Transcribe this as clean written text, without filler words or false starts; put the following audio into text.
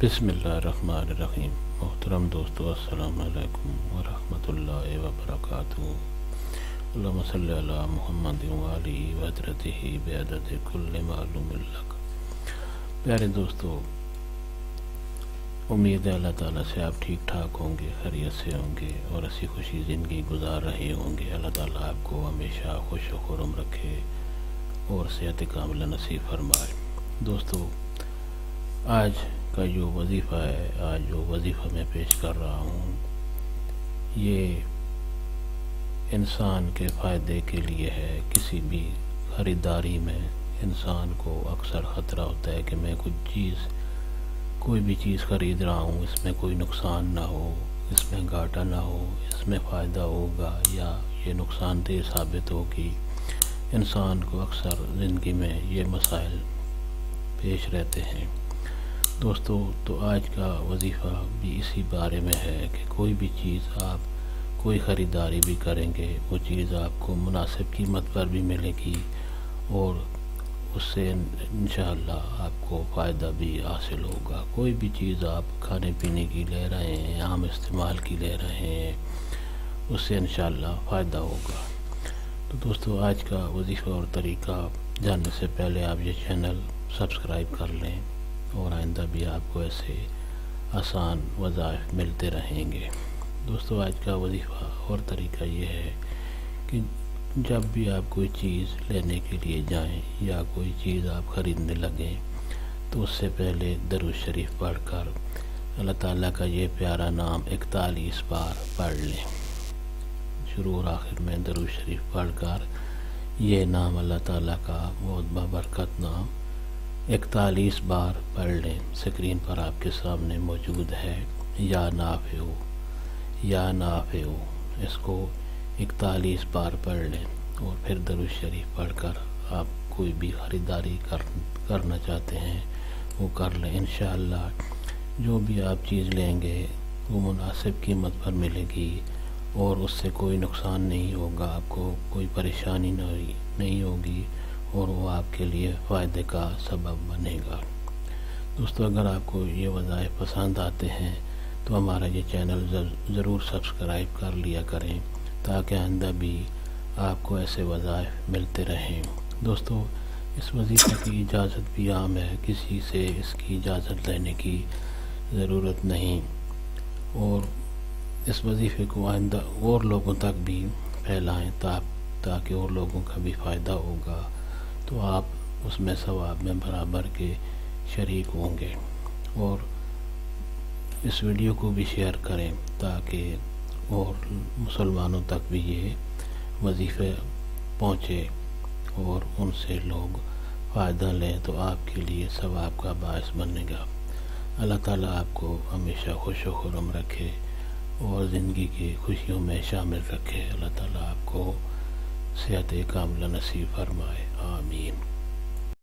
بسم اللہ الرحمن الرحیم۔ محترم دوستو، السلام علیکم ورحمۃ اللہ وبرکاتہ۔ اللہم صلی علی محمد وآلہ وحضرتہ بعدد کل معلوم لک۔ پیارے دوستو، امید ہے اللہ تعالیٰ سے آپ ٹھیک ٹھاک ہوں گے، خیریت سے ہوں گے اور اسی خوشی زندگی گزار رہے ہوں گے۔ اللہ تعالیٰ آپ کو ہمیشہ خوش و خرم رکھے اور صحت کاملہ نصیب فرمائے۔ دوستو، آج کا جو وظیفہ ہے، آج جو وظیفہ میں پیش کر رہا ہوں، یہ انسان کے فائدے کے لیے ہے۔ کسی بھی خریداری میں انسان کو اکثر خطرہ ہوتا ہے کہ میں کوئی بھی چیز خرید رہا ہوں، اس میں کوئی نقصان نہ ہو، اس میں گھاٹا نہ ہو، اس میں فائدہ ہوگا یا یہ نقصان دہ ثابت ہوگی۔ انسان کو اکثر زندگی میں یہ مسائل پیش رہتے ہیں۔ دوستو، تو آج کا وظیفہ بھی اسی بارے میں ہے کہ کوئی بھی چیز آپ کوئی خریداری بھی کریں گے، وہ چیز آپ کو مناسب قیمت پر بھی ملے گی اور اس سے انشاءاللہ آپ کو فائدہ بھی حاصل ہوگا۔ کوئی بھی چیز آپ کھانے پینے کی لے رہے ہیں، عام استعمال کی لے رہے ہیں، اس سے انشاءاللہ فائدہ ہوگا۔ تو دوستو، آج کا وظیفہ اور طریقہ جاننے سے پہلے آپ یہ چینل سبسکرائب کر لیں اور آئندہ بھی آپ کو ایسے آسان وظائف ملتے رہیں گے۔ دوستو، آج کا وظیفہ اور طریقہ یہ ہے کہ جب بھی آپ کوئی چیز لینے کے لیے جائیں یا کوئی چیز آپ خریدنے لگیں تو اس سے پہلے درود شریف پڑھ کر اللہ تعالیٰ کا یہ پیارا نام 41 بار پڑھ لیں۔ شروع اور آخر میں درود شریف پڑھ کر یہ نام اللہ تعالیٰ کا بہت بابرکت نام 41 بار پڑھ لیں۔ سکرین پر آپ کے سامنے موجود ہے یا نافع، یا نافع، اس کو 41 بار پڑھ لیں اور پھر درود شریف پڑھ کر آپ کوئی بھی خریداری کرنا چاہتے ہیں وہ کر لیں۔ انشاءاللہ جو بھی آپ چیز لیں گے وہ مناسب قیمت پر ملے گی اور اس سے کوئی نقصان نہیں ہوگا، آپ کو کوئی پریشانی نہیں ہوگی اور وہ آپ کے لیے فائدے کا سبب بنے گا۔ دوستو، اگر آپ کو یہ وظائف پسند آتے ہیں تو ہمارا یہ چینل ضرور سبسکرائب کر لیا کریں تاکہ آئندہ بھی آپ کو ایسے وظائف ملتے رہیں۔ دوستو، اس وظیفے کی اجازت بھی عام ہے، کسی سے اس کی اجازت لینے کی ضرورت نہیں، اور اس وظیفے کو آئندہ اور لوگوں تک بھی پھیلائیں تاکہ اور لوگوں کا بھی فائدہ ہوگا، تو آپ اس میں ثواب میں برابر کے شریک ہوں گے۔ اور اس ویڈیو کو بھی شیئر کریں تاکہ اور مسلمانوں تک بھی یہ وظیفے پہنچے اور ان سے لوگ فائدہ لیں، تو آپ کے لیے ثواب کا باعث بنے گا۔ اللہ تعالیٰ آپ کو ہمیشہ خوش و خرم رکھے اور زندگی کی خوشیوں میں شامل رکھے۔ اللہ تعالیٰ آپ کو صحت کاملہ نصیب فرمائے، آمین۔